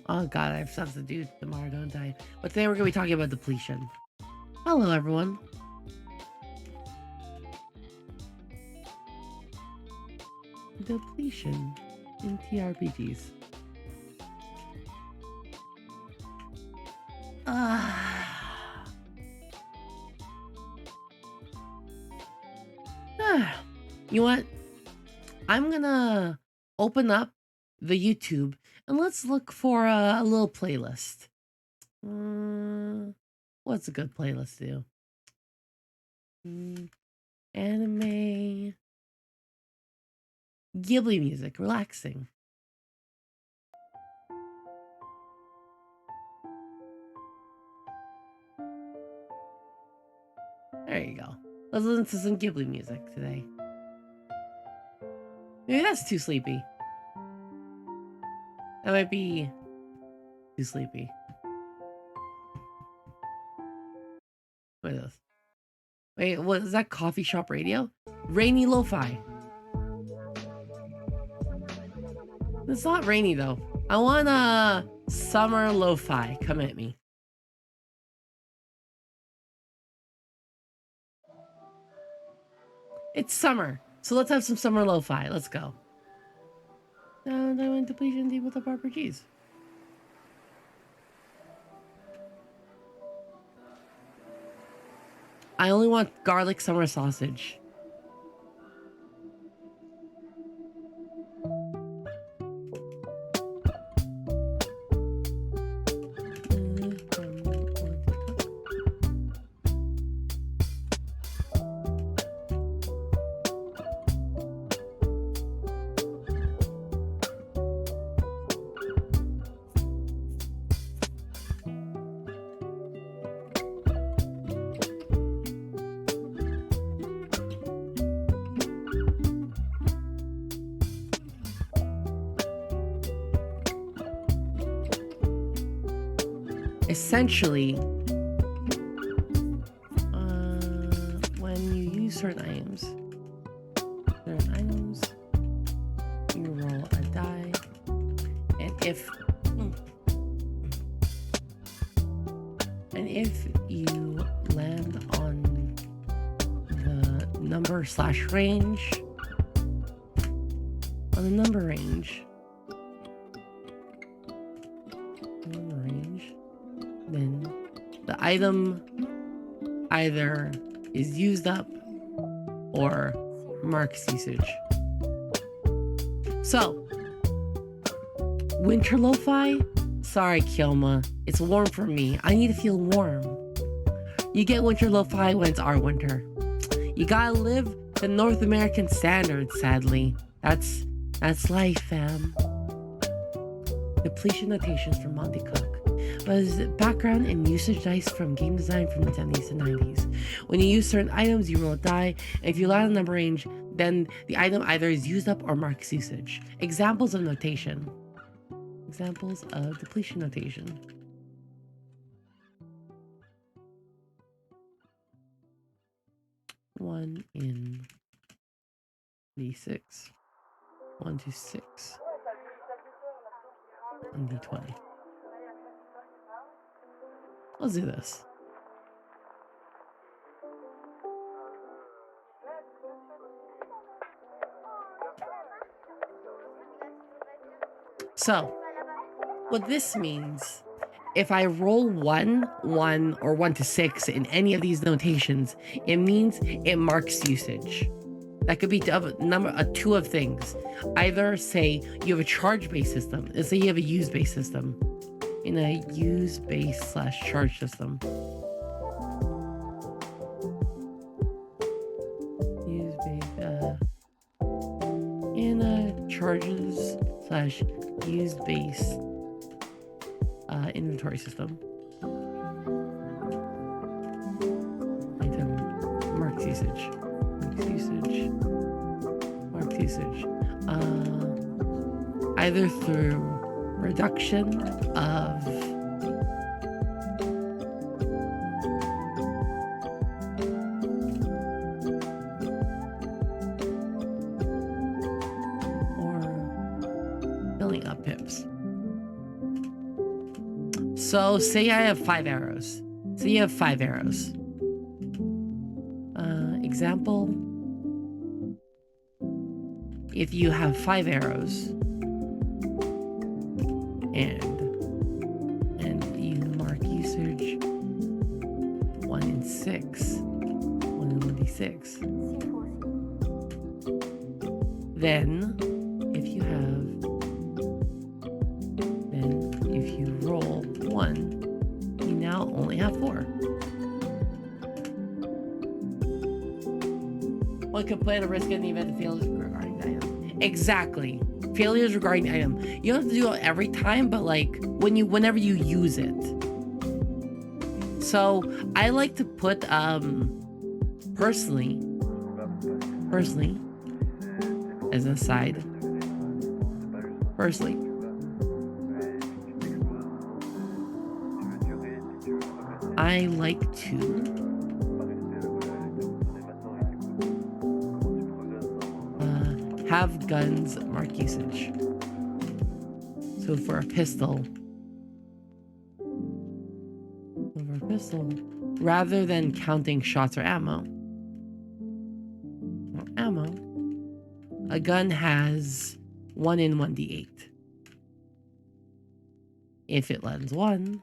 Oh god, I have stuff to do tomorrow, don't I? But today we're going to be talking about depletion. Hello, everyone. Depletion in TRPGs. You know what? I'm gonna open up the YouTube and let's look for a little playlist. What's a good playlist to do? Anime. Ghibli music, relaxing. There you go. Let's listen to some Ghibli music today. Maybe that's too sleepy. That might be too sleepy. What is this? Wait, what is that? Coffee shop radio? Rainy lo-fi. It's not rainy though. I want a summer lo-fi. Come at me. It's summer, so let's have some summer lo-fi. Let's go. Now Depletion Tabletop RPGs. I only want garlic summer sausage. Essentially, when you use certain items, you roll a die, and if you land on the number / range, then the item either is used up or marks usage. So, winter lo-fi? Sorry, Kioma. It's warm for me. I need to feel warm. You get winter lo-fi when it's our winter. You gotta live the North American standards, sadly. That's life, fam. Depletion notations from Monte Cook. Was background and usage dice from game design from the 70s and 90s. When you use certain items, you roll a die, and if you land on the number range, then the item either is used up or marks usage. Examples of notation. Examples of depletion notation. One in D6. 1 to 6. And D20. Let's do this. So, what this means, if I roll 1, 1, or 1 to 6 in any of these notations, it means it marks usage. That could be two of things. Either say you have a charge-based system. Let's say you have a use-based system. In a use-based / charge system. Use-based, in a charges / use-based inventory system. Item marks usage. Marks usage. Either through reduction of or filling up pips. So say I have 5 arrows. So you have 5 arrows. Example. If you have 5 arrows and you mark usage 1 in 6, 1 in 1d6, then if you roll 1, you now only have 4. One could play at a risk in the event of failures regarding the item. Exactly. Failures regarding the item. You don't have to do it every time, but like whenever you use it. So I like to put personally, as an aside, I like to have guns mark usage. So for a pistol, rather than counting shots or ammo, a gun has 1 in 1d8. If it lands 1,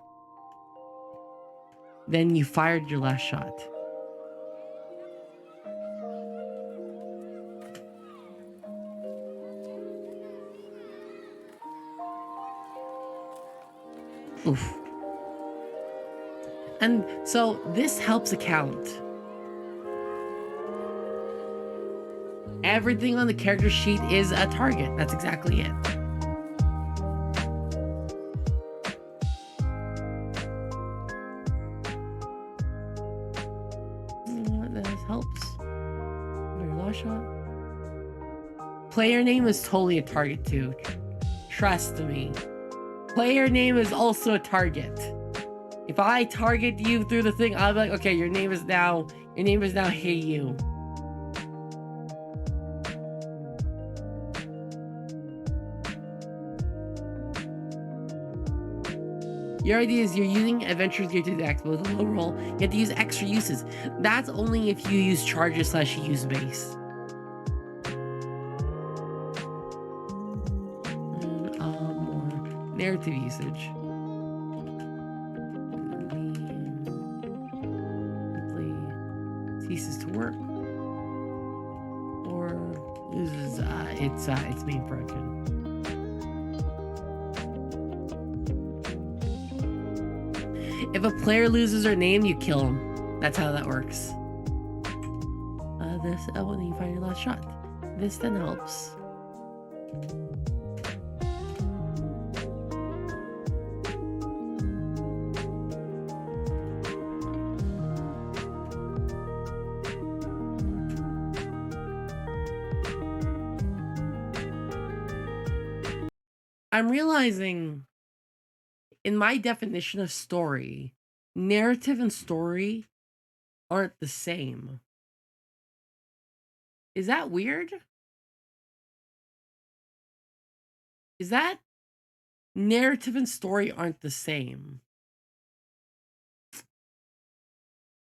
then you fired your last shot. Oof. And so this helps account. Everything on the character sheet is a target. That's exactly it. That helps. Your last shot. Player name is totally a target too. Trust me. Player name is also a target. If I target you through the thing, I'll be like, okay, your name is now Hey You. Your idea is you're using Adventurer's Gear to activate with a low roll. You have to use extra uses. That's only if you use charges / use base. More narrative usage. Ceases to work or loses its main function. If a player loses their name, you kill them. That's how that works. When you find your last shot, this then helps. I'm realizing in my definition of story, narrative and story aren't the same. Is that weird? Is that narrative and story aren't the same?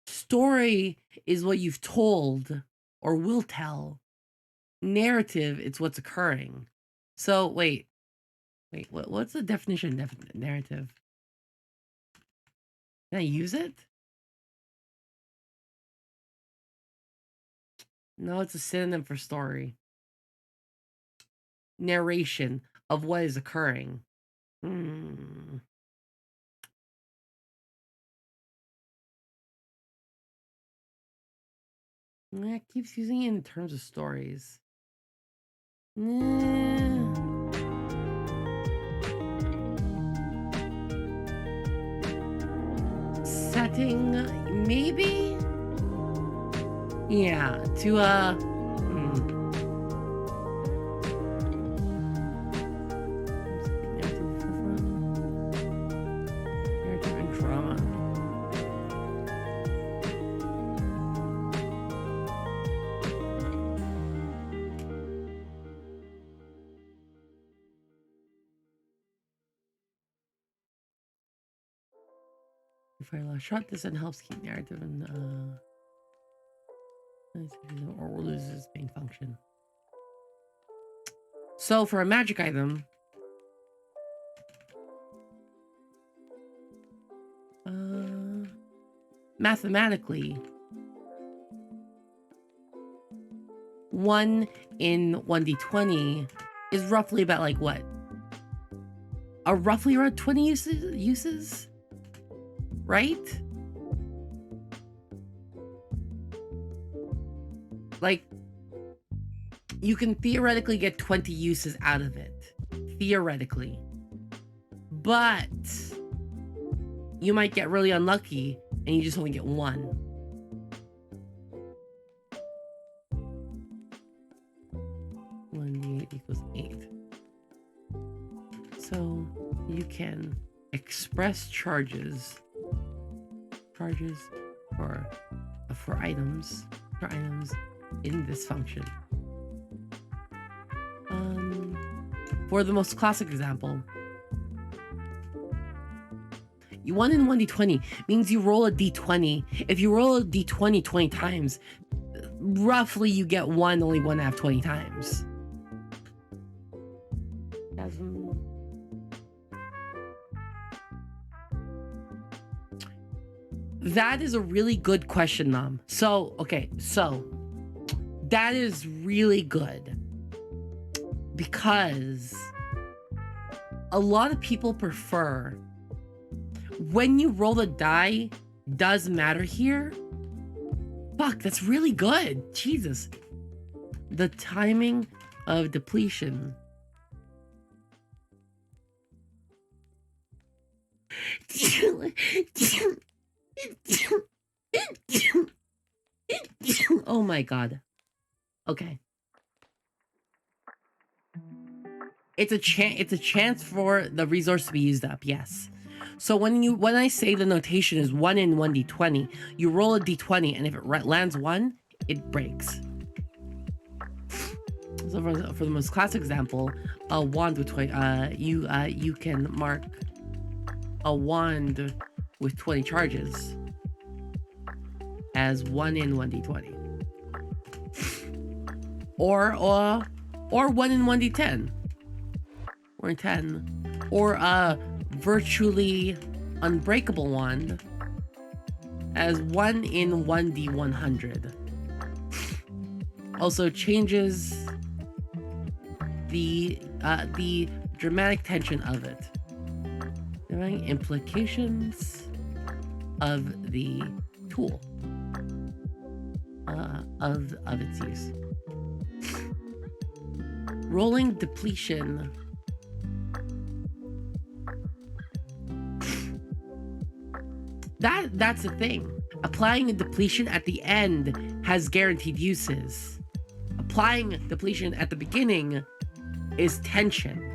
Story is what you've told or will tell. Narrative, it's what's occurring. So wait, what's the definition of narrative? Can I use it? No, it's a synonym for story. Narration of what is occurring. Yeah, it keeps using it in terms of stories. Setting, maybe? Yeah, to narrative and drama. If I last shot, this and helps keep narrative and or loses its main function. So for a magic item, mathematically, 1 in 1d20 is roughly about like what? Roughly around 20 uses? Right? Like, you can theoretically get 20 uses out of it. Theoretically. But you might get really unlucky and you just only get 1. Equals 8. So you can express charges for items in this function. For the most classic example, 1 in 1d20 means you roll a d20. If you roll a d20 20 times, roughly you get only 1/2 20 times. That is a really good question, Nam. So that is really good because a lot of people prefer when you roll the die does matter here. Fuck, that's really good. Jesus. The timing of depletion. Oh my god. Okay. It's a chance for the resource to be used up, yes. So when I say the notation is 1 in 1d20, you roll a d20 and if it lands 1, it breaks. So for the most classic example, a wand with 20 you can mark a wand with 20 charges as 1 in 1d20. Or 1 in 1d10. Or in 10. Or a virtually unbreakable wand as 1 in 1d100. Also changes the dramatic tension of it. Knowing implications of the tool. Of its use. Rolling depletion. That's the thing. Applying a depletion at the end has guaranteed uses. Applying depletion at the beginning is tension.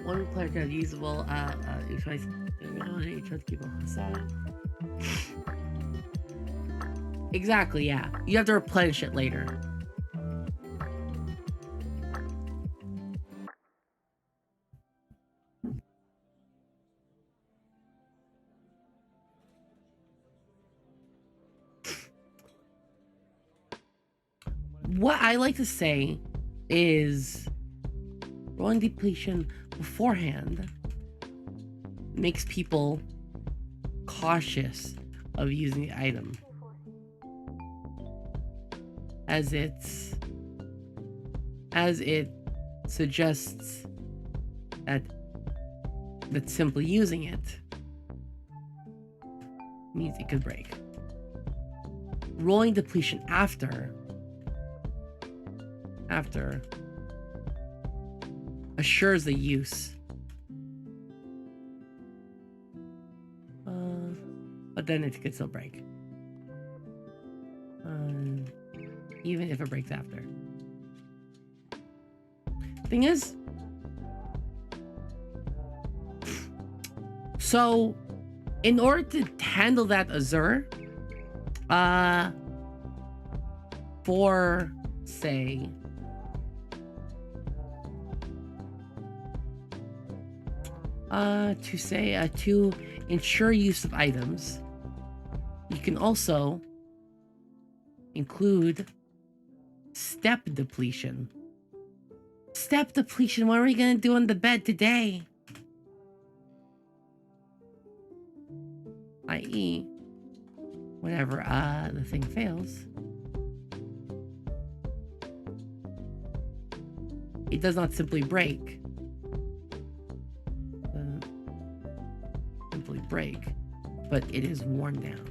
One player can have usable if I try to keep a facade. Exactly, yeah. You have to replenish it later. What I like to say is rolling depletion beforehand makes people cautious of using the item, as it suggests that simply using it means it could break. Rolling depletion after assures the use. But then it could still break. Even if it breaks after. Thing is, so in order to handle that Azure, for say To ensure use of items, you can also include step depletion. Step depletion, what are we gonna do on the bed today? I.e., whenever the thing fails, it does not simply break. Simply break, but it is worn down.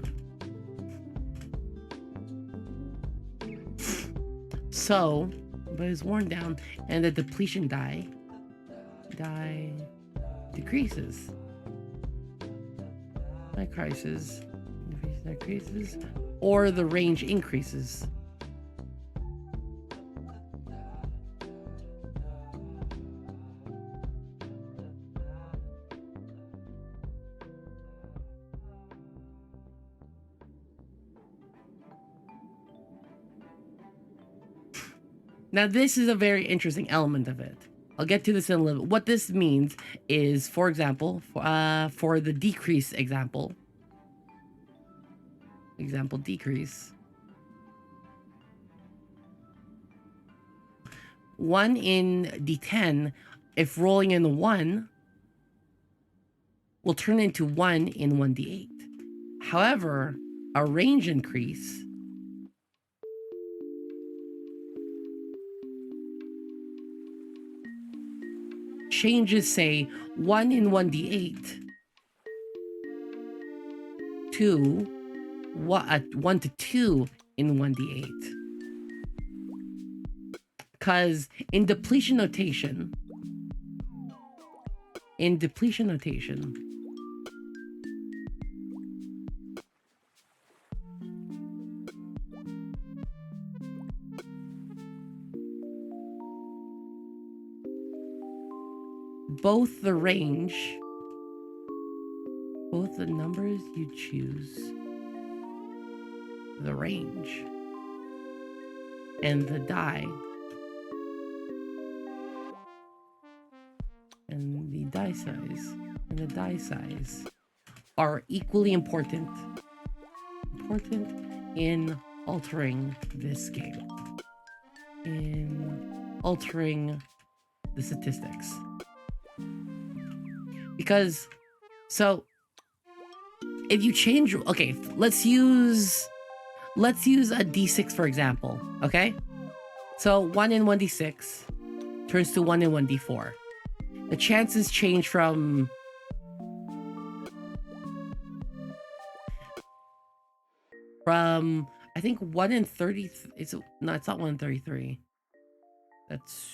So, but it's worn down, and the depletion die decreases. Decreases, or the range increases. Now, this is a very interesting element of it. I'll get to this in a little bit. What this means is, for example, for the decrease example decrease, 1 in D10, if rolling in 1, will turn into 1 in 1D8. However, a range increase changes, say, 1 in 1D8 to 1 to 2 in 1D8. Because in depletion notation, both the range, both the numbers you choose, the range, and the die, and the die size are equally important in altering this game, in altering the statistics. Because, so, if you change, okay, let's use a D6 for example, okay? So 1 in 1D6 turns to 1 in 1D4. The chances change from I think 1 in 30, it's not 1 in 33. That's,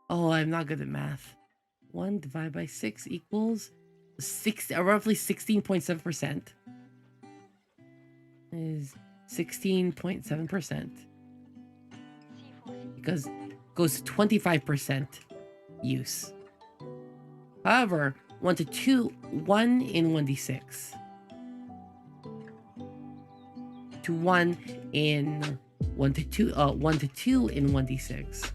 oh, I'm not good at math. 1 divided by 6 equals roughly 16.7%. Is 16.7%. Because it goes to 25% use. However, 1 to 2, 1 in 1d6 to 1 in 1 to 2, 1 to 2 in 1d6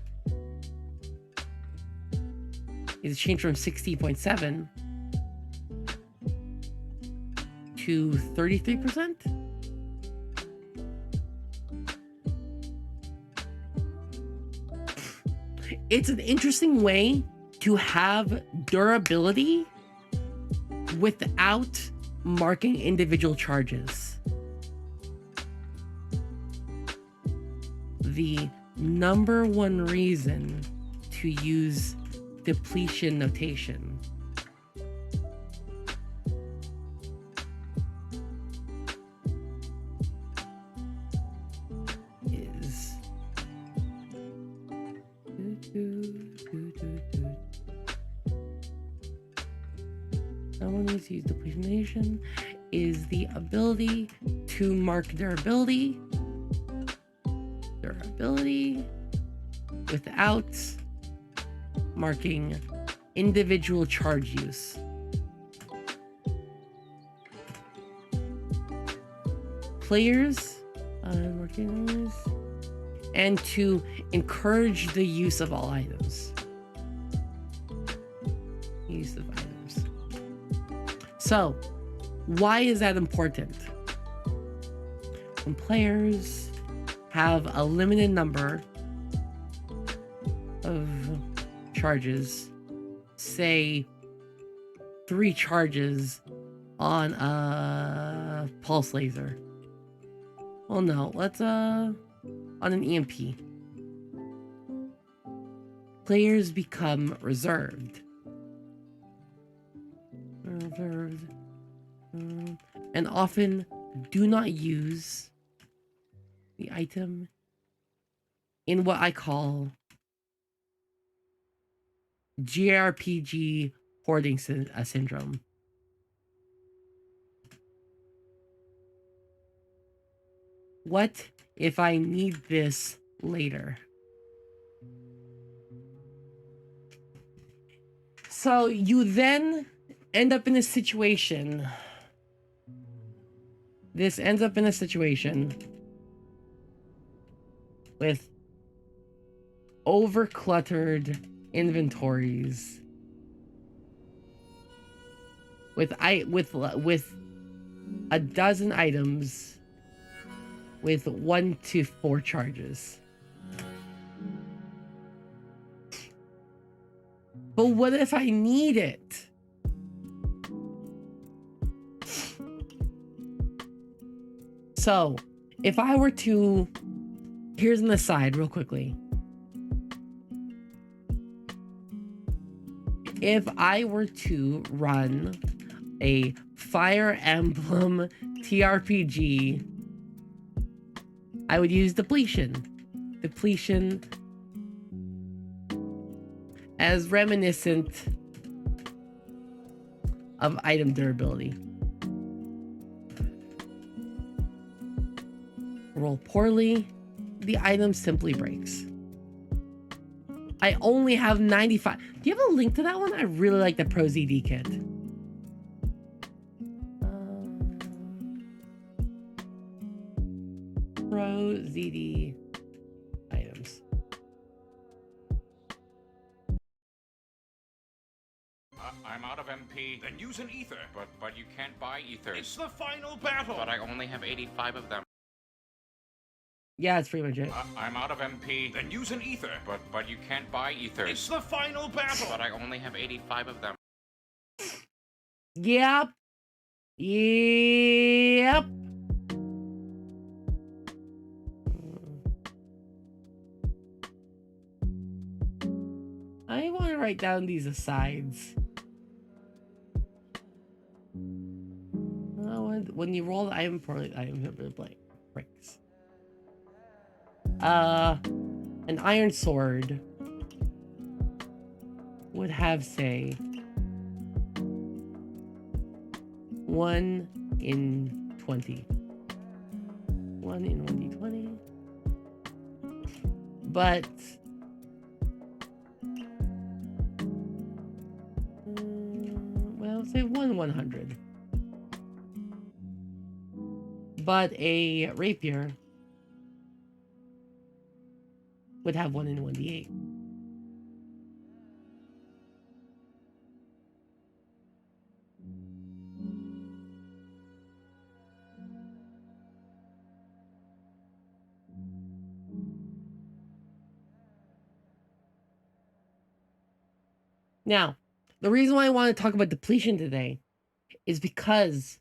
is a change from 60.7 to 33%. It's an interesting way to have durability without marking individual charges. The number one reason to use depletion notation is someone needs to use depletion notation is the ability to mark durability without marking individual charge use. Players and to encourage the use of all items. So, why is that important? When players have a limited number of charges, say 3 charges on a pulse laser. Well, no, let's on an EMP. Players become reserved. And often do not use the item in what I call JRPG hoarding syndrome. What if I need this later? So you then end up in a situation. This ends up in a situation with over-cluttered inventories, with a dozen items with 1 to 4 charges. But what if I need it? So, if I were to, here's an aside real quickly. If I were to run a Fire Emblem TRPG, I would use Depletion. Depletion as reminiscent of item durability. Roll poorly, the item simply breaks. I only have 95. Do you have a link to that one? I really like the Pro ZD kit. Pro ZD items. I'm out of MP. Then use an ether. But you can't buy ethers. It's the final battle. But I only have 85 of them. Yeah, that's pretty much it. I'm out of MP. Then use an ether. But you can't buy ethers. It's the final battle. But I only have 85 of them. Yep. Yep. I want to write down these asides. When you roll the item poorly, the item breaks. An iron sword would have, say, 1 in 20. 1 in 1d20. But well, say 1 in 100. But a rapier would have 1 in 1d8. Now, the reason why I want to talk about depletion today is because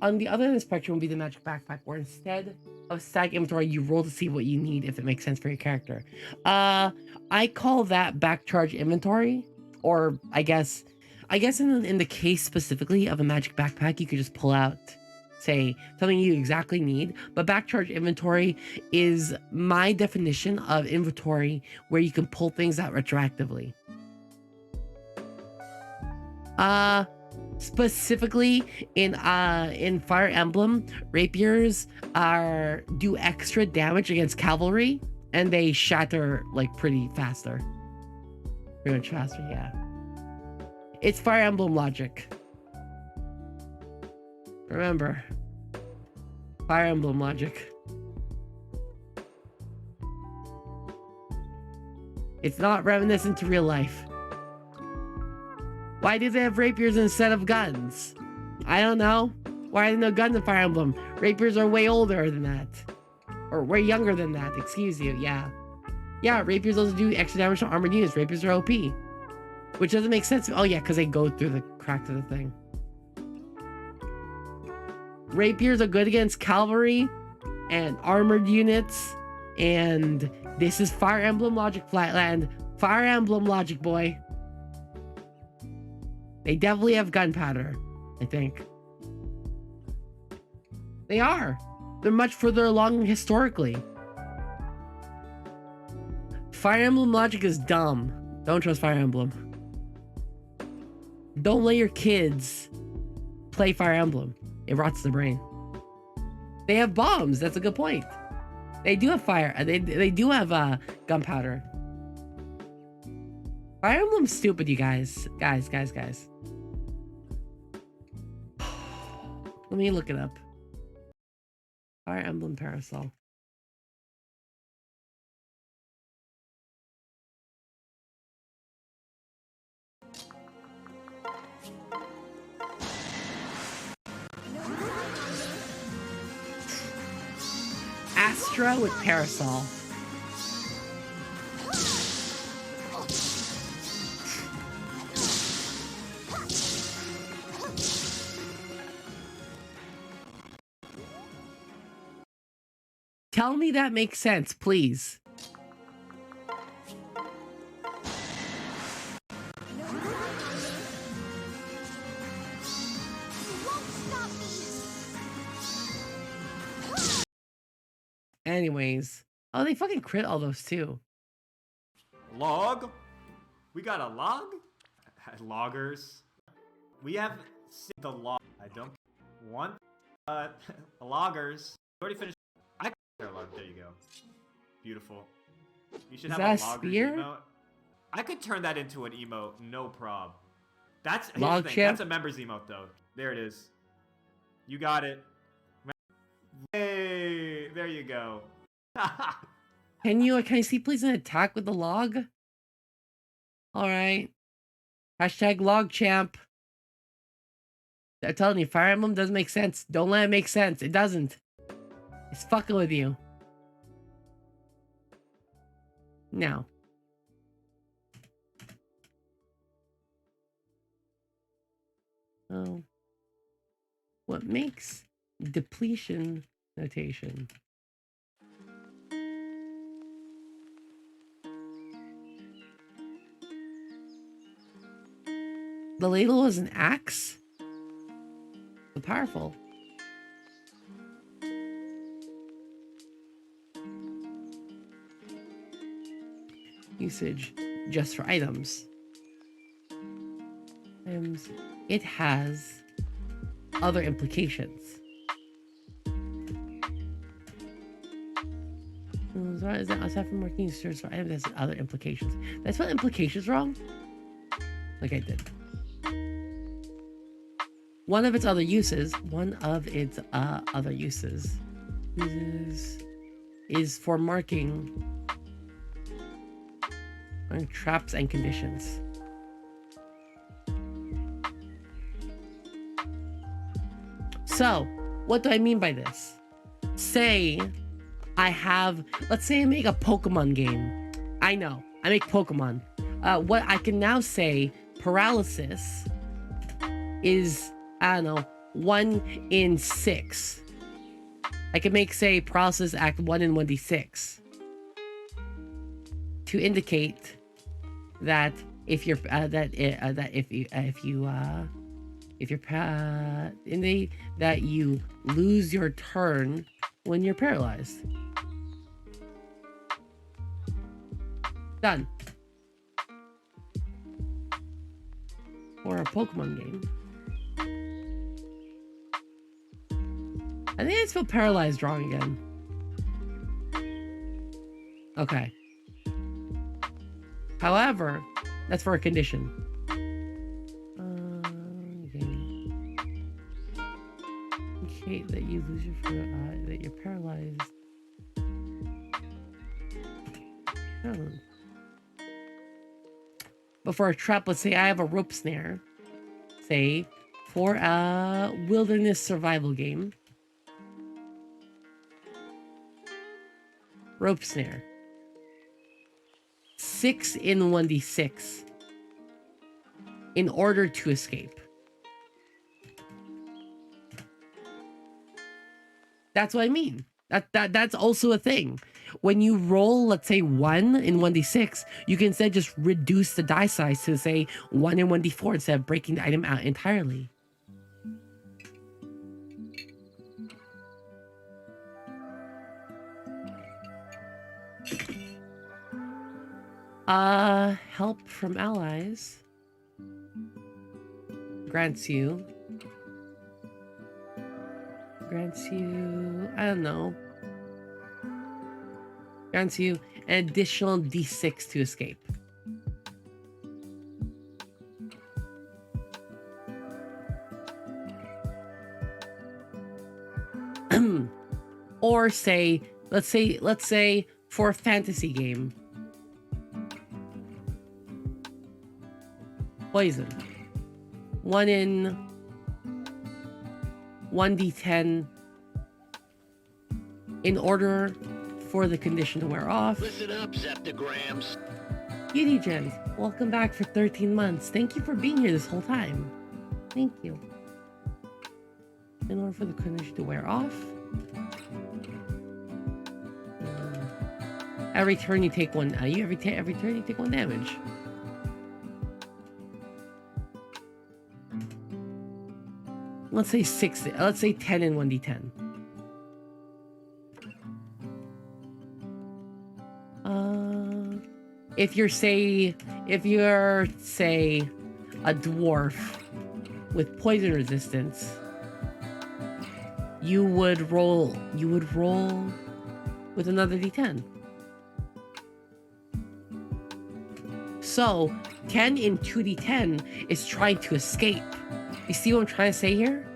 on the other end of the spectrum would be the magic backpack, where instead of static inventory, you roll to see what you need if it makes sense for your character. I call that back charge inventory, or I guess in the case specifically of a magic backpack, you could just pull out, say, something you exactly need. But back charge inventory is my definition of inventory where you can pull things out retroactively. Specifically in Fire Emblem, rapiers do extra damage against cavalry, and they shatter like pretty much faster, yeah. It's Fire Emblem logic. Remember, Fire Emblem logic. It's not reminiscent to real life. Why do they have rapiers instead of guns? I don't know. Why are there no guns in Fire Emblem? Rapiers are way older than that. Or way younger than that, excuse you, yeah. Yeah, rapiers also do extra damage to armored units. Rapiers are OP. Which doesn't make sense. Oh yeah, because they go through the crack of the thing. Rapiers are good against cavalry and armored units. And this is Fire Emblem logic, Flatland. Fire Emblem logic, boy. They definitely have gunpowder, I think. They are. They're much further along historically. Fire Emblem logic is dumb. Don't trust Fire Emblem. Don't let your kids play Fire Emblem. It rots the brain. They have bombs. That's a good point. They do have fire. They do have gunpowder. Fire Emblem's stupid, you guys. Guys. Let me look it up. Fire Emblem Parasol. Astra with Parasol. Tell me that makes sense, please. Anyways. Oh, they fucking crit all those too. Log? We got a log? Loggers. We have the log. I don't want loggers. We already finished. I log. There you go. Beautiful. You should Is have that a a loggers spear? emote. I could turn that into an emote, no prob. That's here's Log the thing. chip? That's a members emote though. There it is. You got it. Hey, there you go. Can I see please an attack with the log? Alright. Hashtag log champ. I'm telling you, Fire Emblem doesn't make sense. Don't let it make sense. It doesn't. It's fucking with you. Now. Oh. What makes depletion notation? The ladle is an axe? So powerful. Usage just for items. Items. It has other implications. Is that aside from working search for items, that's other implications. Did I spell implications wrong? Like I did. One of its other uses is for marking on traps and conditions. So, what do I mean by this? Say let's say I make a Pokemon game. I know, I make Pokemon. What I can now say, paralysis is, I don't know, 1 in 6. I can make, say, paralysis act 1 in 1d6 to indicate that if you're that you lose your turn when you're paralyzed. Done. Or a Pokemon game. I think I spelled paralyzed wrong again. Okay. However, that's for a condition. Okay, that you lose your that you're paralyzed. But for a trap, let's say I have a rope snare. say, for a wilderness survival game. Rope snare. 6 in 1d6 in order to escape. That's what I mean. That's also a thing. When you roll, let's say 1 in 1d6, you can instead just reduce the die size to say 1 in 1d4 instead of breaking the item out entirely. Help from allies grants you, I don't know, grants you an additional d6 to escape. Or say, let's say for a fantasy game, poison. 1 in 1d10 in order for the condition to wear off. Listen up, Zeptograms. Beauty Gens, welcome back for 13 months. Thank you for being here this whole time. Thank you. In order for the condition to wear off. Every turn you take one. Every turn you take 1 damage. Let's say 6. Let's say 10 in 1d10. If you're say a dwarf with poison resistance, you would roll with another d10. So 10 in 2d10 is trying to escape. You see what I'm trying to say here?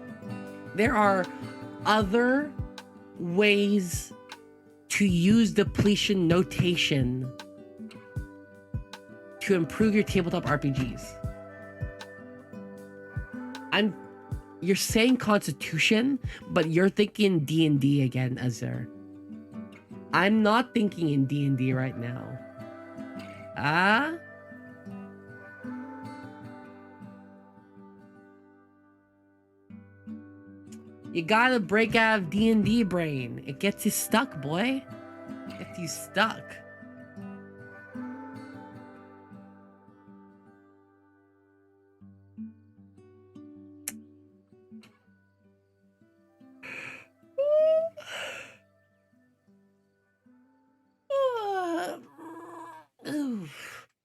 There are other ways to use depletion notation to improve your tabletop RPGs. You're saying Constitution, but you're thinking D&D again, Azur. I'm not thinking in D&D right now. You gotta break out of D&D brain. It gets you stuck, boy. It gets you stuck.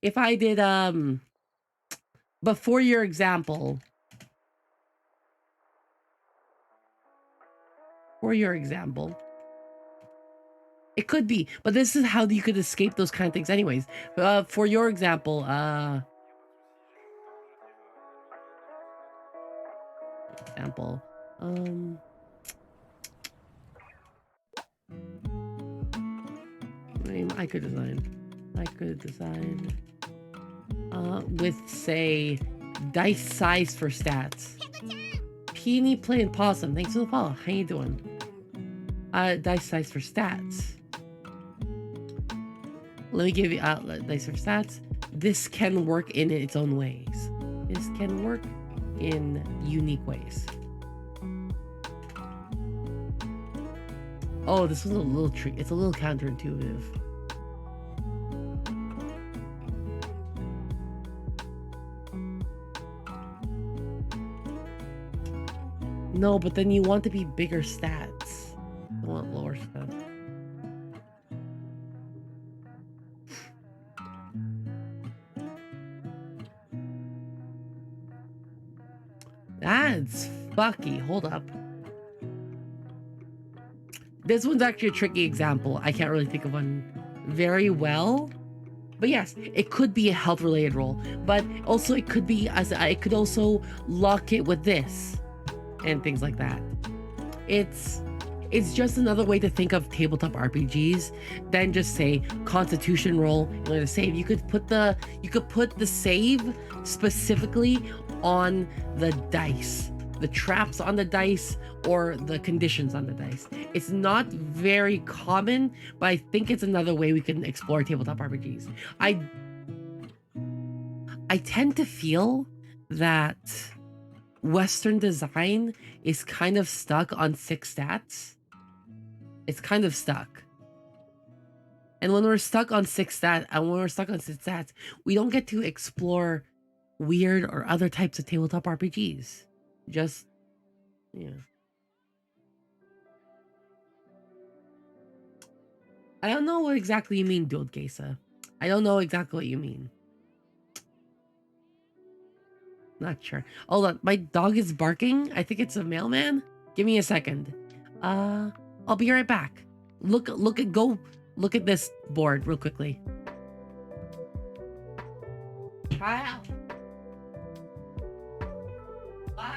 If I did, before your example, it could be, but this is how you could escape those kind of things anyways. For your example, I could design with, say, dice size for stats. Peony playing possum, thanks for the follow. How you doing? Dice size for stats. Let me give you dice for stats. This can work in its own ways. This can work in unique ways. Oh, this was a little trick. It's a little counterintuitive. No, but then you want to be bigger stats. I want lower stats. That's fucky. Hold up. This one's actually a tricky example. I can't really think of one very well. But yes, it could be a health related roll. But also it could be it could also lock it with this and things like that. It's just another way to think of tabletop RPGs than just say Constitution roll in order to save. You could put the save specifically on the dice, the traps on the dice, or the conditions on the dice. It's not very common, but I think it's another way we can explore tabletop RPGs. I tend to feel that Western design is kind of stuck on 6 stats. It's kind of stuck. And when we're stuck on 6 stats, we don't get to explore weird or other types of tabletop RPGs. Just, yeah. I don't know what exactly you mean, Dude Gesa. I don't know exactly what you mean. Not sure. Hold on, my dog is barking. I think it's a mailman. Give me a second. I'll be right back. Look at this board real quickly. Kyle. What?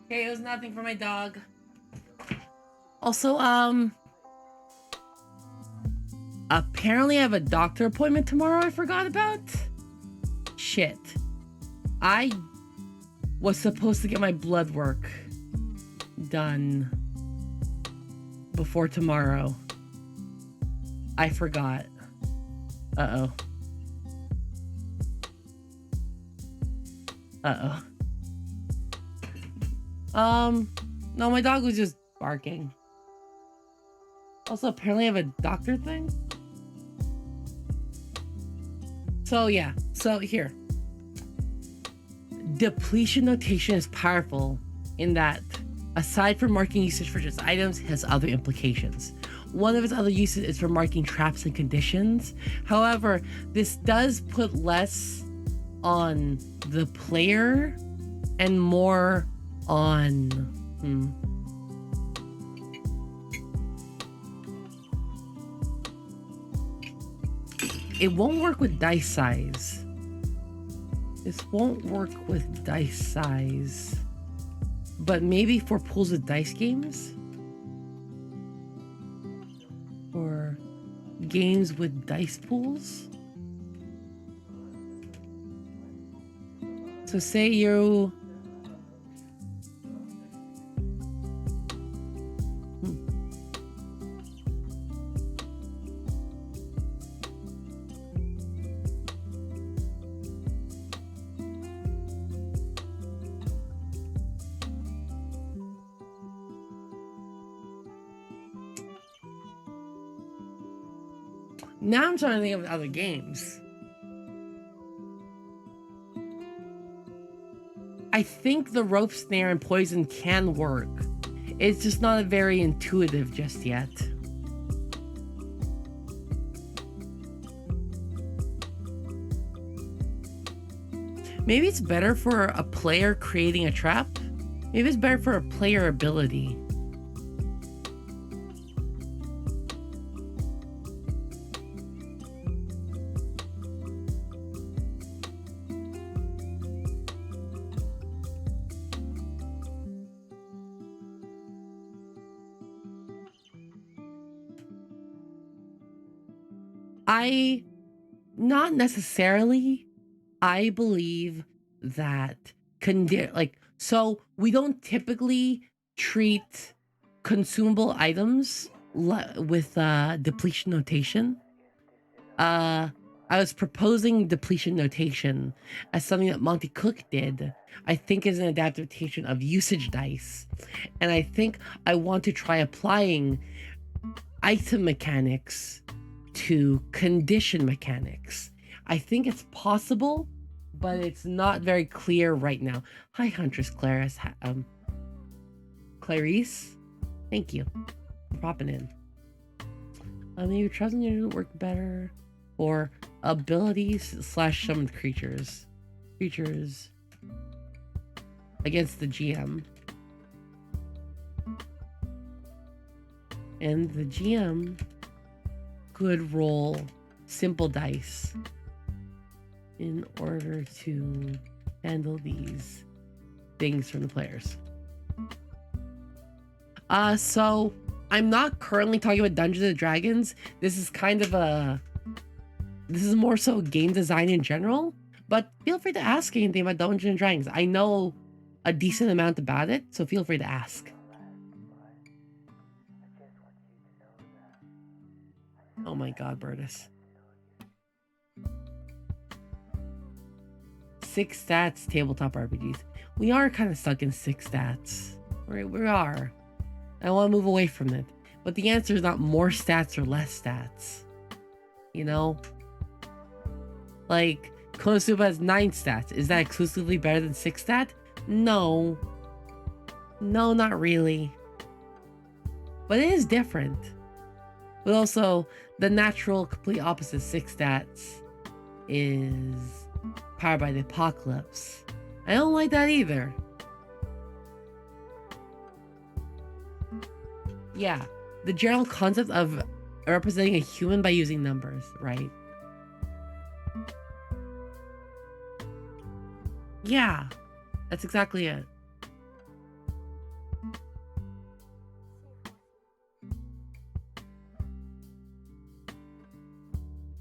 Okay, it was nothing for my dog. Also, apparently I have a doctor appointment tomorrow I forgot about. Shit. I was supposed to get my blood work done before tomorrow. I forgot. Uh-oh. Uh-oh. No, my dog was just barking. Also, apparently I have a doctor thing. So, yeah. So, here. Depletion notation is powerful in that, aside from marking usage for just items, it has other implications. One of its other uses is for marking traps and conditions. However, this does put less on the player and more on it won't work with dice size. This won't work with dice size, but maybe for pools of dice games or games with dice pools. So say you now I'm trying to think of other games. I think the rope snare and poison can work It's just not very intuitive just yet. Maybe it's better for a player creating a trap. Maybe it's better for a player ability. Not necessarily. I believe that so we don't typically treat consumable items with depletion notation. I was proposing depletion notation as something that Monte Cook did. I think is an adaptation of usage dice, and I think I want to try applying item mechanics to condition mechanics. I think it's possible, but it's not very clear right now. Hi, Huntress Clarice. Clarice? Thank you for popping in. Maybe trusting you didn't work better. Or abilities / summoned creatures. Creatures against the GM. And the GM could roll simple dice in order to handle these things from the players. So I'm not currently talking about Dungeons and Dragons. This is more so game design in general, but feel free to ask anything about Dungeons and Dragons. I know a decent amount about it, so feel free to ask. Oh my god, Bertus. 6 stats, tabletop RPGs. We are kind of stuck in 6 stats. Right, we are. I want to move away from it. But the answer is not more stats or less stats. You know? Like, Konosuba has 9 stats. Is that exclusively better than 6 stat? No. No, not really. But it is different. But also, the natural, complete opposite 6 stats is powered by the apocalypse. I don't like that either. Yeah, the general concept of representing a human by using numbers, right? Yeah, that's exactly it.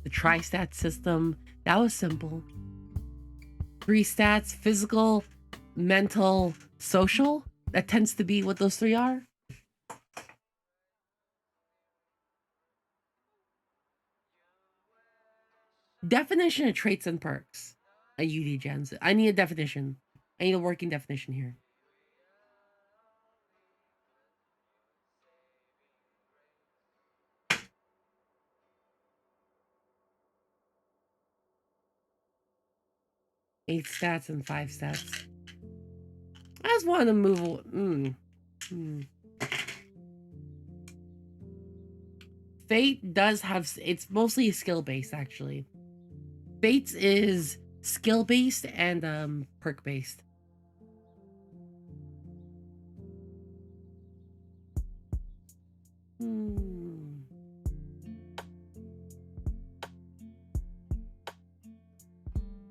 The tri-stat system, that was simple. 3 stats, physical, mental, social. That tends to be what those 3 are. Definition of traits and perks. A UD gens. I need a definition. I need a working definition here. Eight stats and 5 stats. I just want to move. Fate does have. It's mostly skill based, actually. Fates is skill based and perk based.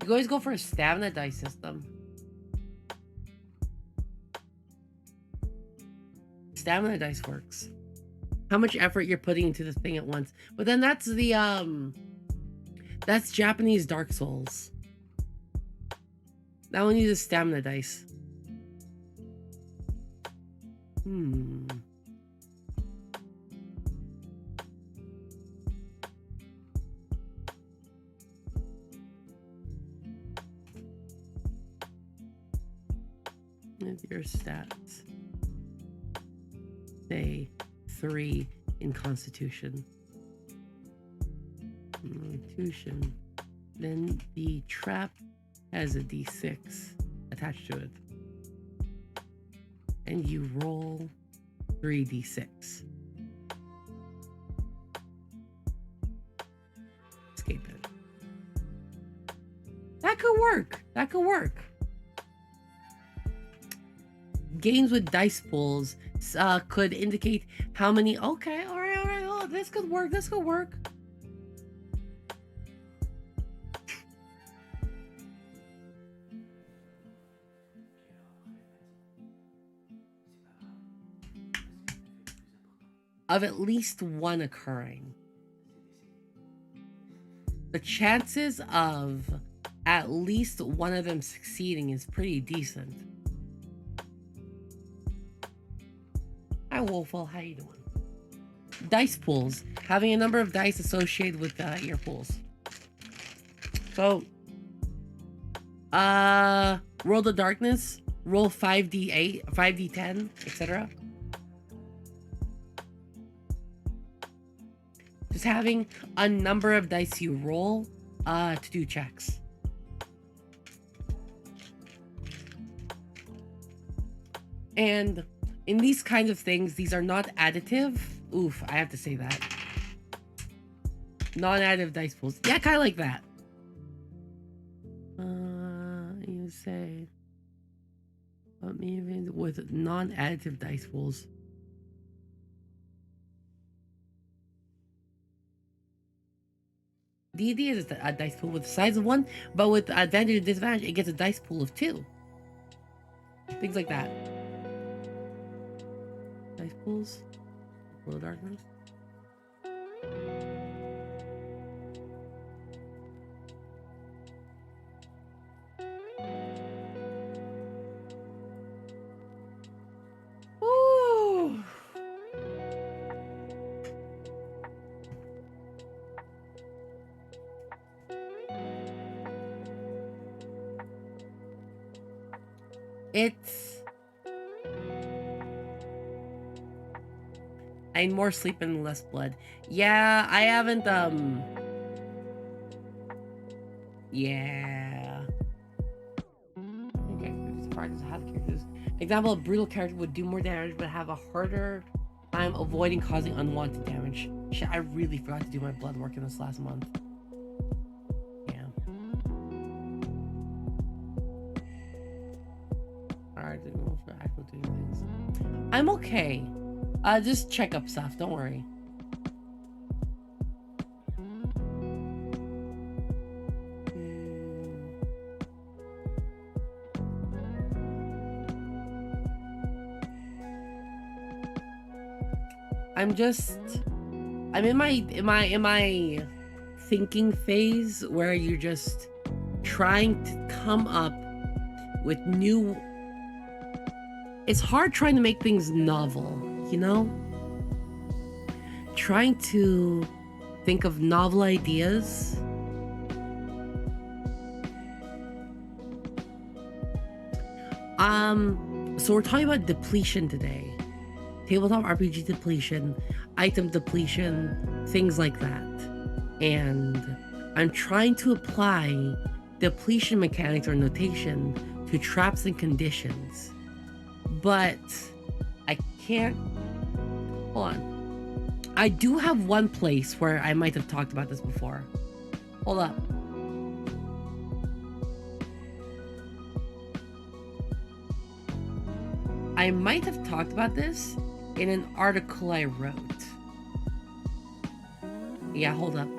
You always go for a stamina dice system. Stamina dice works. How much effort you're putting into the thing at once. But then that's the that's Japanese Dark Souls. That one uses stamina dice. Your stats. Say 3 in Constitution. Then the trap has a d6 attached to it. And you roll 3d6. Escape it. That could work. That could work. Games with dice pools could indicate how many. Okay, all right. Oh, this could work. This could work. Of at least one occurring. The chances of at least one of them succeeding is pretty decent. Hi, Wolfwell. How you doing? Dice pools. Having a number of dice associated with your pools. So, roll the darkness. Roll 5d8, 5d10, etc. Just having a number of dice you roll to do checks. And in these kinds of things, these are not additive. Oof, I have to say that. Non-additive dice pools. Yeah, kind of like that. You say... even with non-additive dice pools. D&D is a dice pool with the size of 1, but with advantage and disadvantage, it gets a dice pool of 2. Things like that. Dice pools. Glow darkness. Ooh. It's... I need more sleep and less blood. Yeah, I haven't, yeah. Okay, surprised how the characters... Example, a brutal character would do more damage, but have a harder time avoiding causing unwanted damage. Shit, I really forgot to do my blood work in this last month. Yeah. Alright, for actual doing things. I'm okay. Just check up stuff, don't worry. I'm in my thinking phase where you're just trying to come up with new... It's hard trying to make things novel. You know, trying to think of novel ideas. So we're talking about depletion today. Tabletop RPG depletion, item depletion, things like that. And I'm trying to apply depletion mechanics or notation to traps and conditions. But I can't... Hold on. I do have one place where I might have talked about this before. Hold up. I might have talked about this in an article I wrote. Yeah, hold up.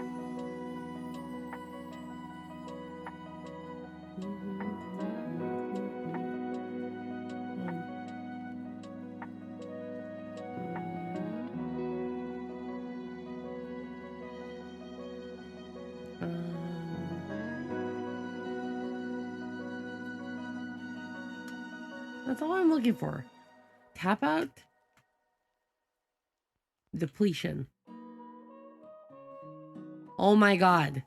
That's all I'm looking for. Tap out. Depletion. Oh my god.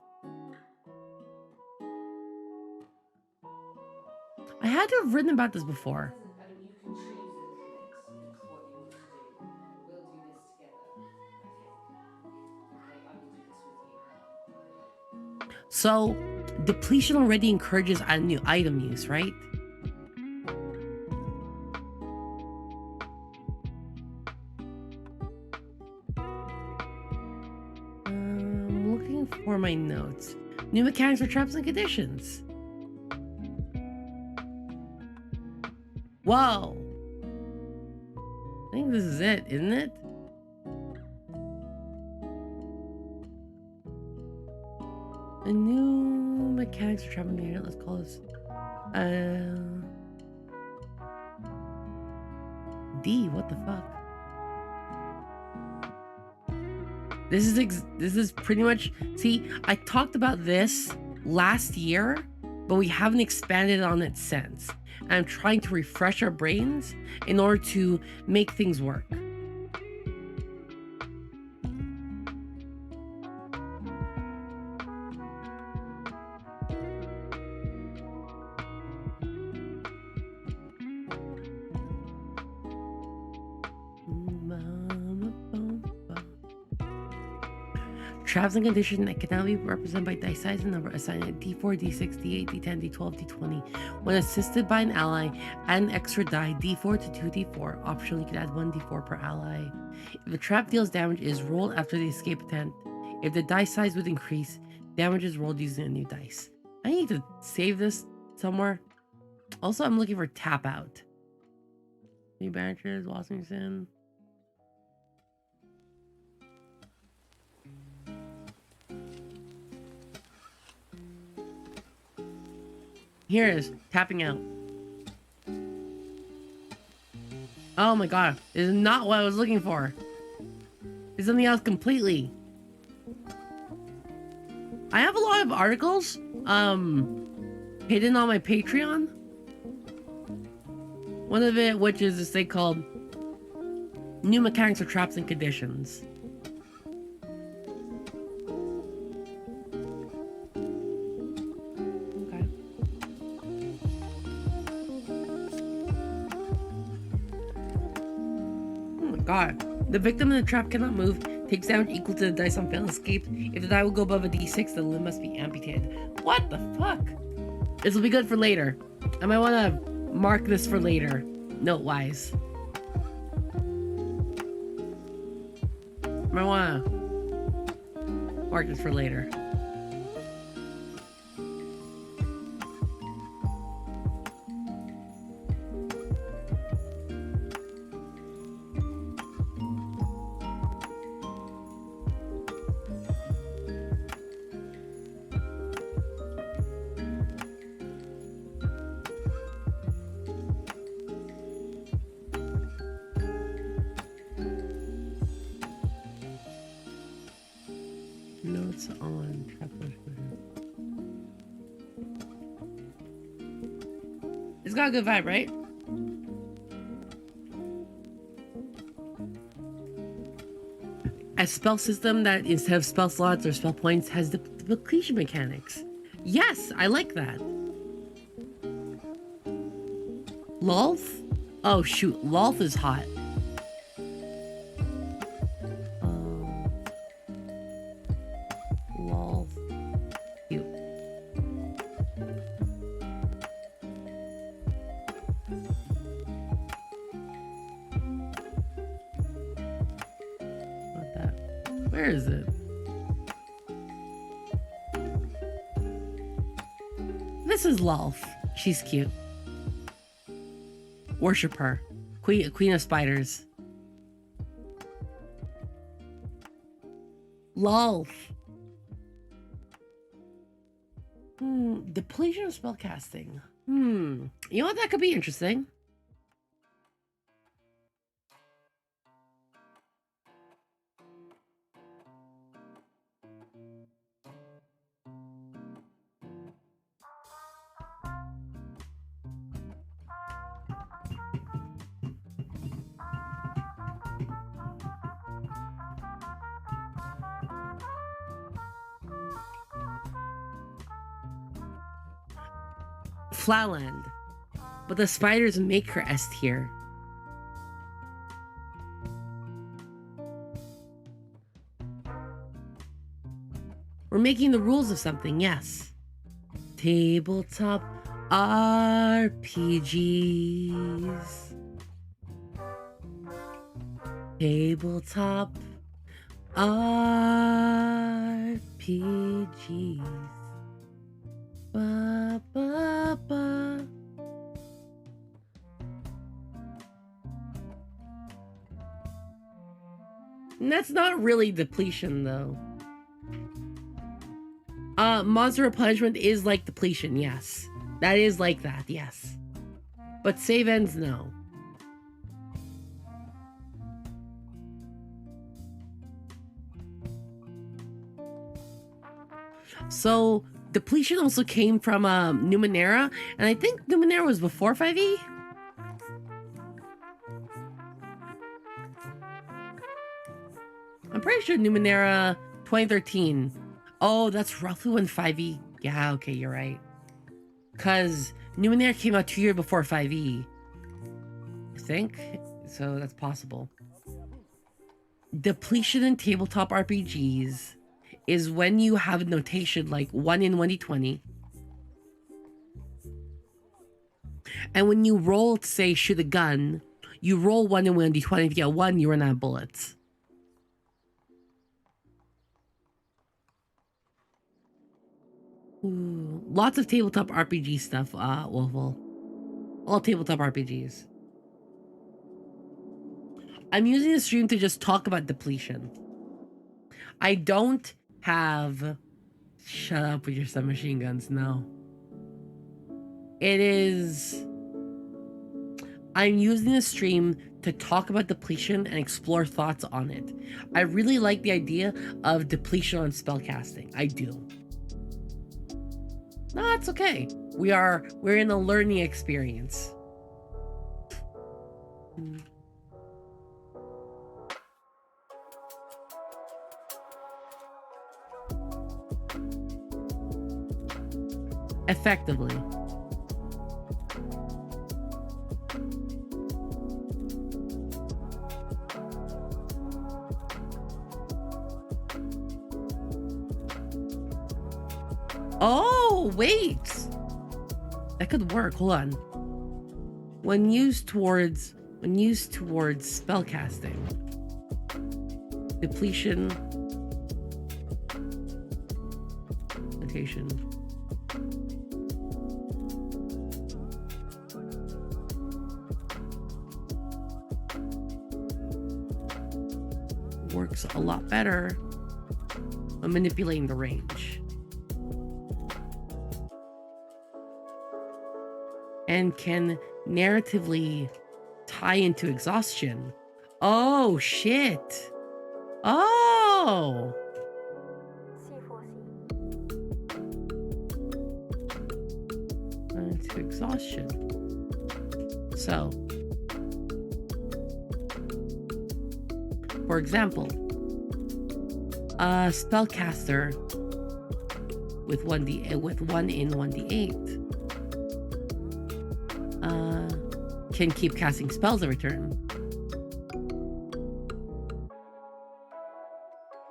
I had to have written about this before. So, depletion already encourages a new item use, right? for my notes. New mechanics for traps and conditions. Whoa. I think this is it, isn't it? A new mechanics for trapping unit. Let's call this D. What the fuck? This is pretty much. See, I talked about this last year, but we haven't expanded on it since. And I'm trying to refresh our brains in order to make things work. Traps and conditions that can now be represented by dice size and number assigned at D4, D6, D8, D10, D12, D20. When assisted by an ally, add an extra die D4 to 2D4. Optionally, you can add 1D4 per ally. If the trap deals damage, it is rolled after the escape attempt. If the dice size would increase, damage is rolled using a new dice. I need to save this somewhere. Also, I'm looking for tap out. New badges, Washington. Here it is, tapping out. Oh my god, this is not what I was looking for. It's something else completely. I have a lot of articles, hidden on my Patreon. One of it, which is this thing called New Mechanics for Traps and Conditions. God. The victim in the trap cannot move, takes damage equal to the dice on failed escape. If the die will go above a d6, the limb must be amputated. What the fuck? This will be good for later. I might want to mark this for later, note-wise. I might want to mark this for later. Notes on trap. It's got a good vibe, right? A spell system that instead of spell slots or spell points has the depletion mechanics. Yes, I like that. Lolth? Oh shoot, Lolth is hot. Where is it? This is Lolth. She's cute. Worship her. Queen of spiders. Lolth. Depletion of spellcasting. You know what? That could be interesting. Flatland, but the spiders make her S tier. We're making the rules of something, yes. Tabletop RPGs. Tabletop RPGs. Ba, ba, ba. And that's not really depletion, though. Monster replenishment is like depletion, yes. That is like that, yes. But save ends, no. So, depletion also came from Numenera, and I think Numenera was before 5e? I'm pretty sure Numenera 2013. Oh, that's roughly when 5e. Yeah, okay, you're right. Because Numenera came out 2 years before 5e. I think. So that's possible. Depletion in tabletop RPGs is when you have a notation like 1 in 1d20. And when you roll to say shoot a gun, you roll 1 in 1d20. If you get 1, you run out of bullets. Ooh, lots of tabletop RPG stuff, Wolfle. All tabletop RPGs. I'm using the stream to just talk about depletion. I don't have... Shut up with your submachine guns, no. It is... I'm using the stream to talk about depletion and explore thoughts on it. I really like the idea of depletion on spellcasting. I do. No, it's okay. We're in a learning experience. Effectively. Oh, wait. That could work. Hold on. When used towards spellcasting, depletion, notation. Works a lot better when manipulating the range. And can narratively tie into exhaustion. Oh, shit. Oh! Into exhaustion. So, for example, a spellcaster with 1 in 1d8 can keep casting spells every turn.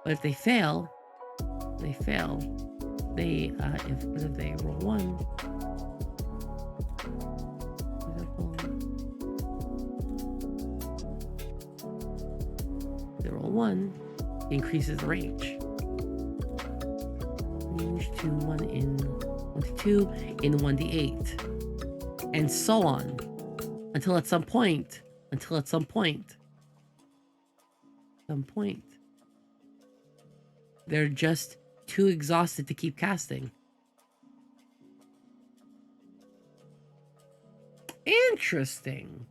But if they fail, if they roll 1, for example, if they roll 1, it increases the range. Range to 1 in 1 to 2 in 1d8. And so on. Until at some point, they're just too exhausted to keep casting. Interesting.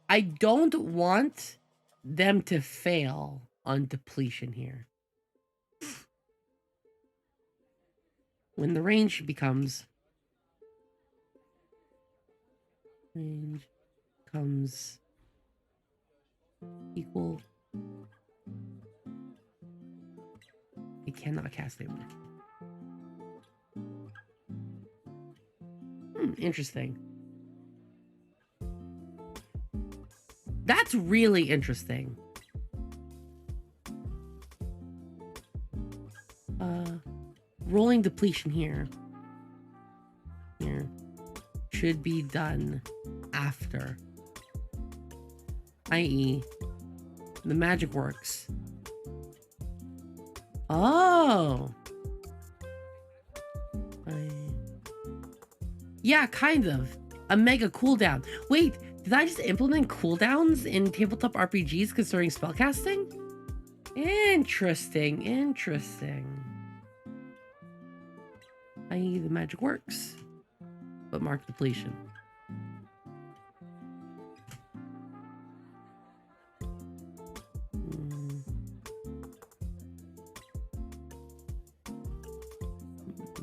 I don't want them to fail on depletion here. When the range becomes equal, it cannot cast anymore. Interesting. That's really interesting. Rolling depletion here. should be done after. I.e., the magic works. Oh. Yeah, kind of. A mega cooldown. Wait, did I just implement cooldowns in tabletop RPGs concerning spellcasting? Interesting, interesting. I.e., the magic works, but mark depletion.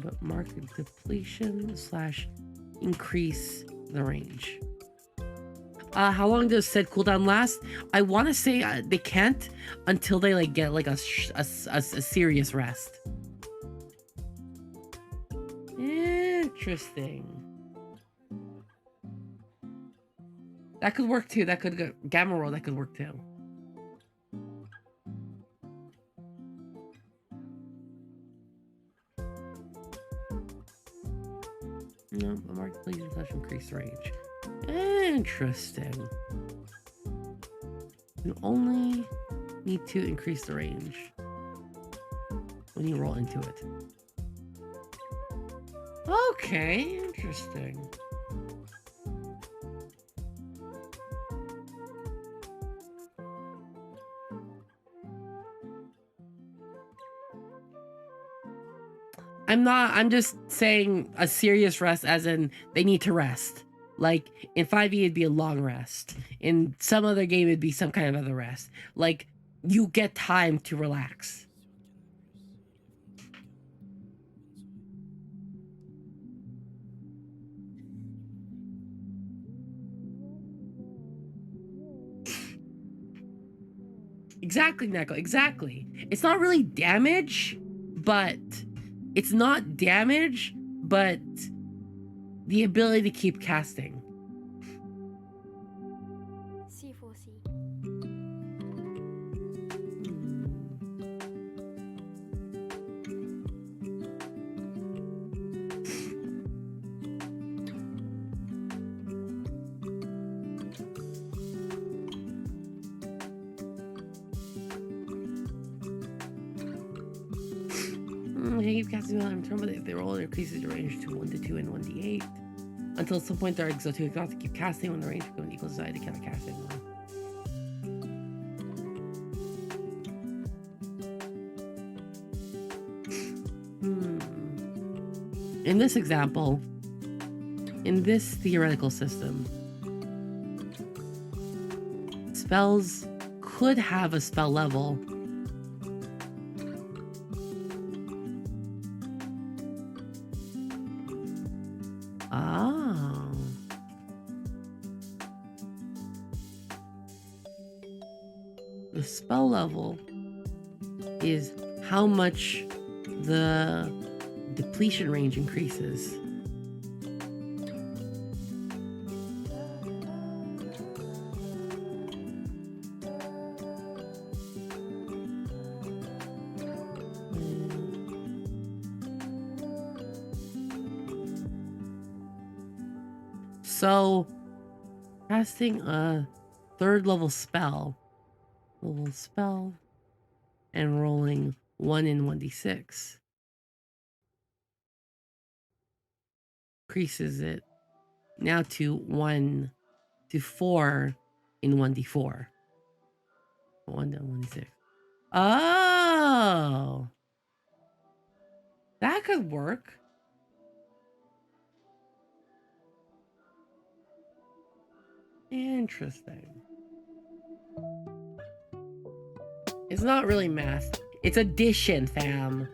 But mark depletion / increase the range. How long does said cooldown last? I want to say they can't until they like get like a serious rest. Interesting. That could work too. That could go gamma roll. That could work too. No, the mark depletion / increase range. Interesting. You only need to increase the range when you roll into it. Okay, interesting. I'm just saying a serious rest as in they need to rest. Like in 5e it'd be a long rest. In some other game it'd be some kind of other rest. Like you get time to relax. Exactly, Neko, exactly. It's not really damage, but it's not damage, but the ability to keep casting. C4C. They keep casting on turn, but if they roll, it increases your range to 1 to 2 and 1d8. Until at some point, they're exhausted to exhaust to keep casting when the range becomes equal side to counter casting. In this example, in this theoretical system, spells could have a spell level. The spell level is how much the depletion range increases. So, casting a 3rd level spell, and rolling 1 in 1d6 increases it now to 1 to 4 in 1d4. 1 to 1d6. Oh, that could work. Interesting. It's not really math. It's addition, fam.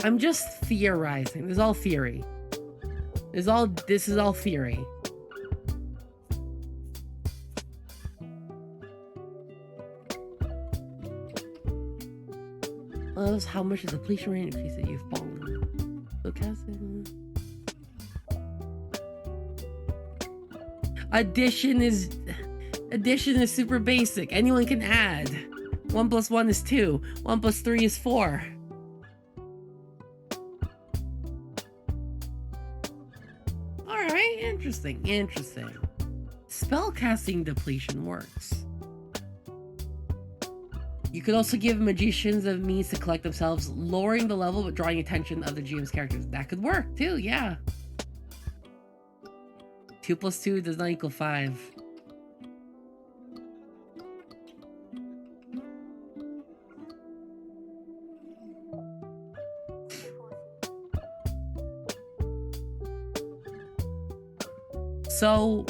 I'm just theorizing. This is all theory. This is all theory. Well, that's how much the depletion rate increase that you've fallen. So casting. Addition is super basic. Anyone can add. 1 plus 1 is 2. 1 plus 3 is 4. Alright, interesting, interesting. Spellcasting depletion works. You could also give magicians a means to collect themselves, lowering the level but drawing attention of the GM's characters. That could work too, yeah. 2 plus 2 does not equal 5. So,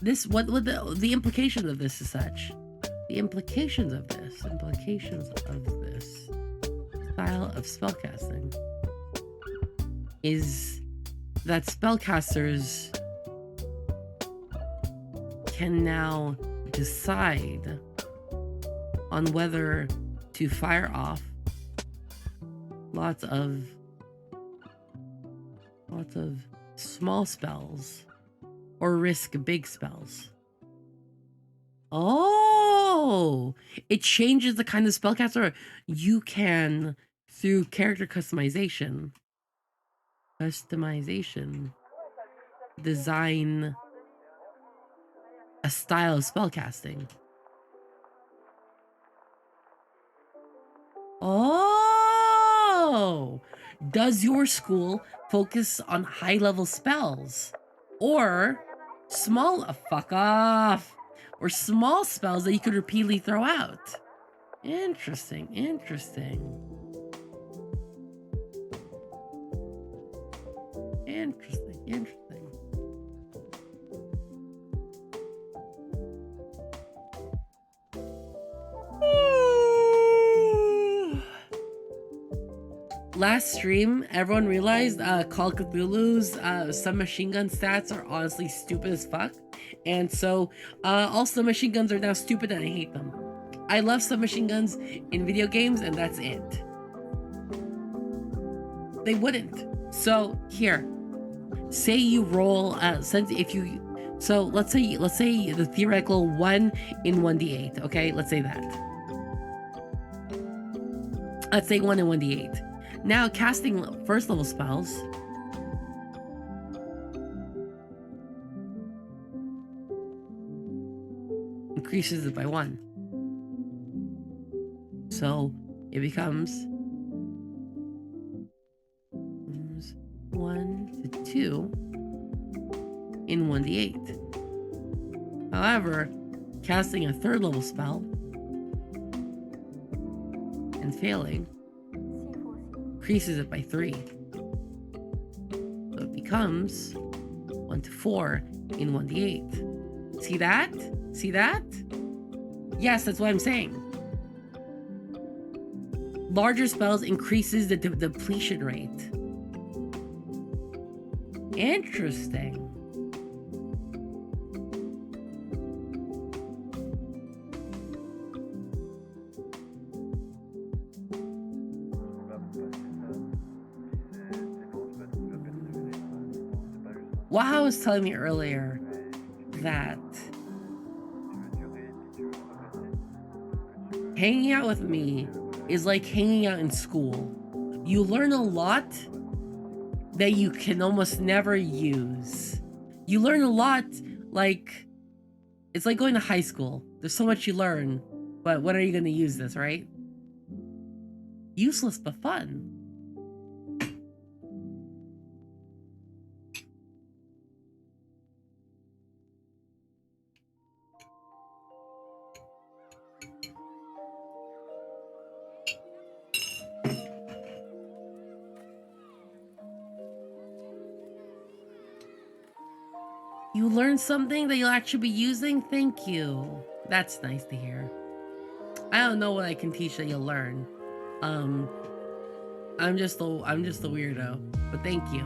this what the implications of this is such. The implications of this style of spellcasting is that spellcasters can now decide on whether to fire off lots of small spells or risk big spells. Oh, it changes the kind of spellcaster you can, through character customization, design a style of spellcasting. Oh, does your school focus on high-level spells or fuck off, or small spells that you could repeatedly throw out? Interesting, interesting. Interesting, interesting. Last stream, everyone realized Call of Cthulhu's submachine gun stats are honestly stupid as fuck. And so all submachine guns are now stupid and I hate them. I love submachine guns in video games and that's it. They wouldn't. So here, say you roll, let's say the theoretical 1 in 1d8, okay? Let's say that. Let's say 1 in 1d8. Now, casting first level spells increases it by 1. So it becomes 1 to 2 in 1d8. However, casting a third level spell and failing increases it by 3. So it becomes 1 to 4 in 1d8. See that? See that? Yes, that's what I'm saying. Larger spells increases the depletion rate. Interesting. Wow, was telling me earlier that hanging out with me is like hanging out in school. You learn a lot that you can almost never use. You learn a lot, like, it's like going to high school. There's so much you learn, but when are you going to use this, right? Useless but fun. You learned something that you'll actually be using? Thank you. That's nice to hear. I don't know what I can teach that you'll learn. I'm just a weirdo, but thank you.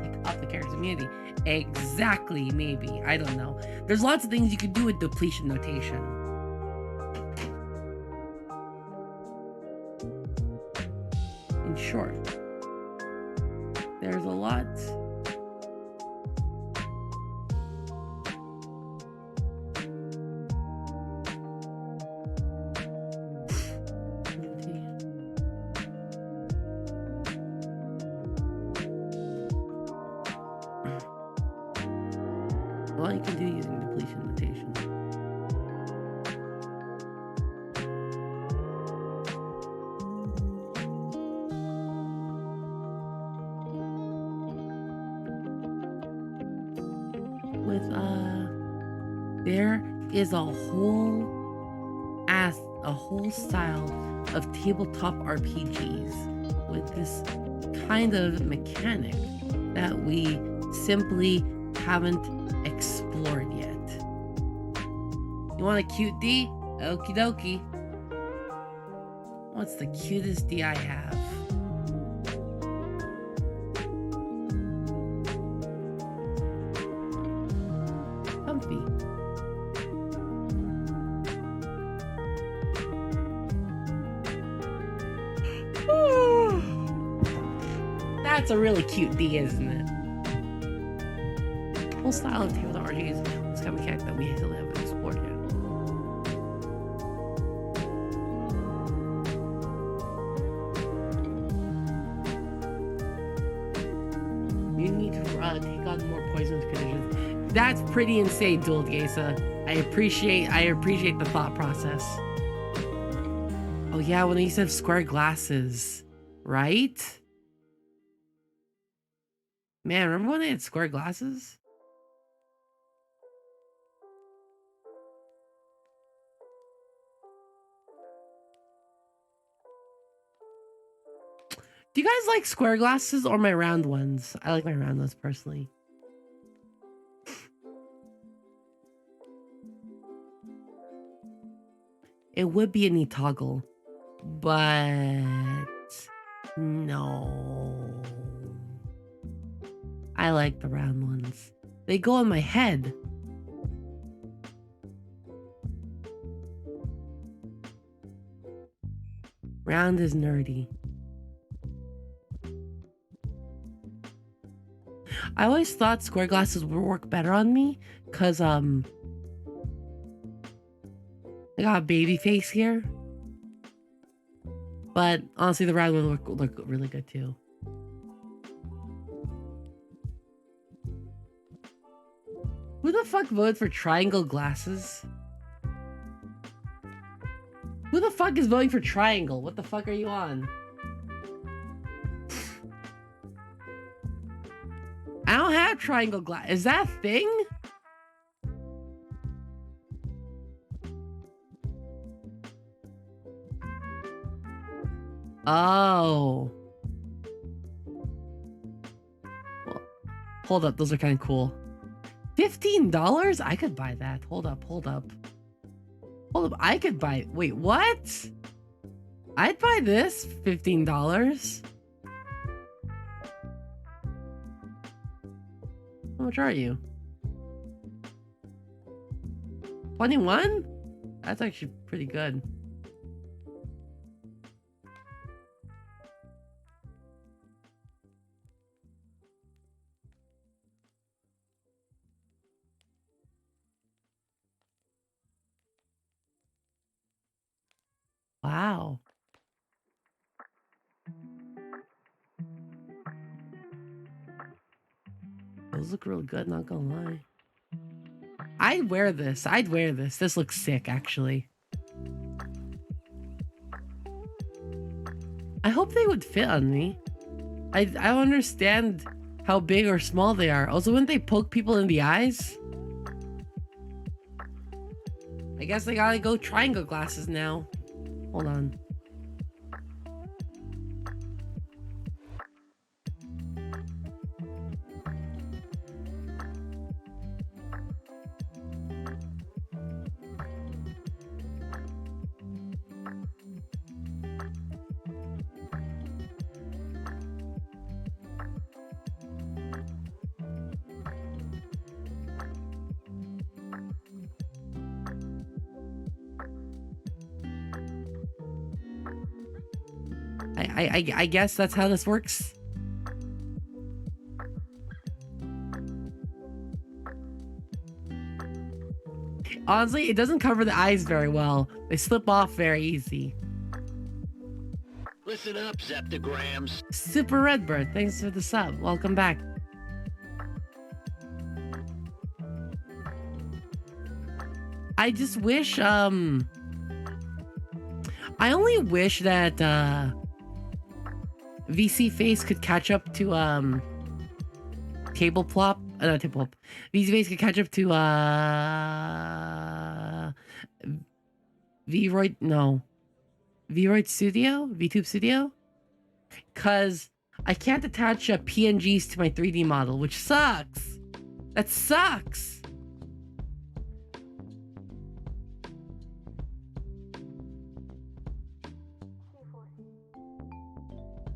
Take off the character's immunity. Exactly, maybe. I don't know. There's lots of things you can do with depletion notation. In short, there's a lot Well, you can do using depletion notation. With there is a whole style of tabletop RPGs with this kind of mechanic that we simply haven't explored yet. You want a cute D? Okie dokie. What's the cutest D I have? Comfy. That's a really cute D, isn't it? Whole style of tabletop RPGs, this kind of mechanic that we still haven't explored yet. You need to take on more poisonous conditions. That's pretty insane, Dual Gesa. I appreciate the thought process. Oh yeah, when they used to have square glasses, right? Man, remember when they had square glasses? Do you guys like square glasses or my round ones? I like my round ones personally. It would be a neat toggle, but no. I like the round ones. They go on my head. Round is nerdy. I always thought square glasses would work better on me because I got a baby face here. But honestly, the round one look really good too. Who the fuck voted for triangle glasses? Who the fuck is voting for triangle? What the fuck are you on? I don't have triangle glass. Is that a thing? Oh. Well, hold up. Those are kind of cool. $15? I could buy that. Hold up. I could buy. Wait, what? I'd buy this. $15. How much are you? 21? That's actually pretty good. Wow. Those look real good, not gonna lie. I'd wear this. This looks sick, actually. I hope they would fit on me. I don't understand how big or small they are. Also, wouldn't they poke people in the eyes? I guess they gotta go triangle glasses now. Hold on. I guess that's how this works. Honestly, it doesn't cover the eyes very well. They slip off very easy. Listen up, Zeptograms. Super Redbird, thanks for the sub. Welcome back. I just wish, I only wish that, VC Face could catch up to, Tableplop. Not Tableplop. VC Face could catch up to, Vroid, no. Vroid Studio? VTube Studio? Because I can't attach PNGs to my 3D model, which sucks. That sucks.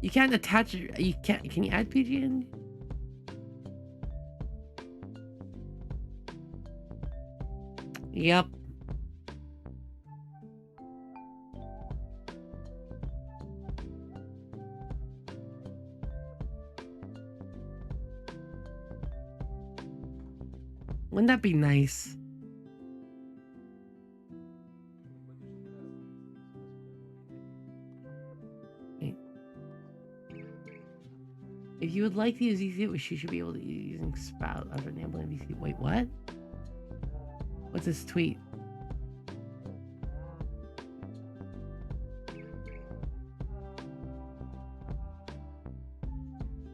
You can't attach. You can't. Can you add PNG? Yep. Wouldn't that be nice? Wait. If you would like to use VC, which you should be able to use using Spout of enabling VC. Wait, what? What's this tweet?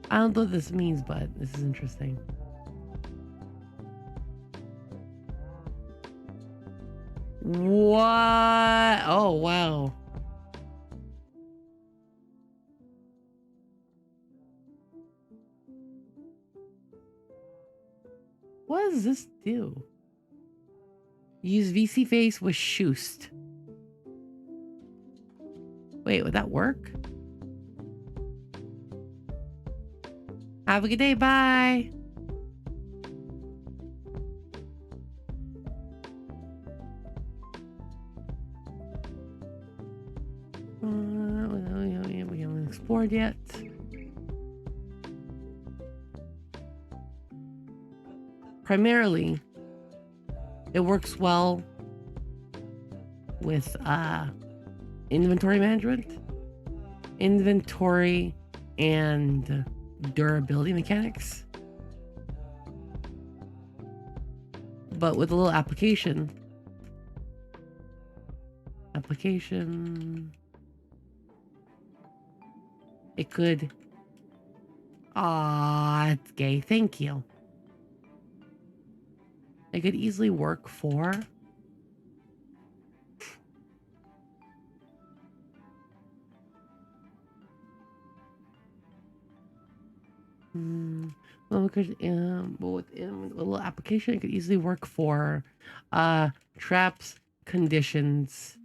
I don't know what this means, but this is interesting. What? Oh, wow. What does this do? Use VC Face with Shoost. Wait, would that work? Have a good day, bye! We haven't explored yet. Primarily, it works well with inventory management, inventory, and durability mechanics. But with a little application, it could. Ah, it's gay. Thank you. It could easily work for well, because with a little application, it could easily work for traps, conditions,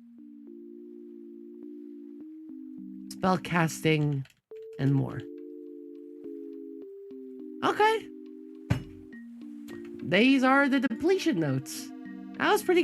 spellcasting, and more. Okay. These are the depletion notes. That was pretty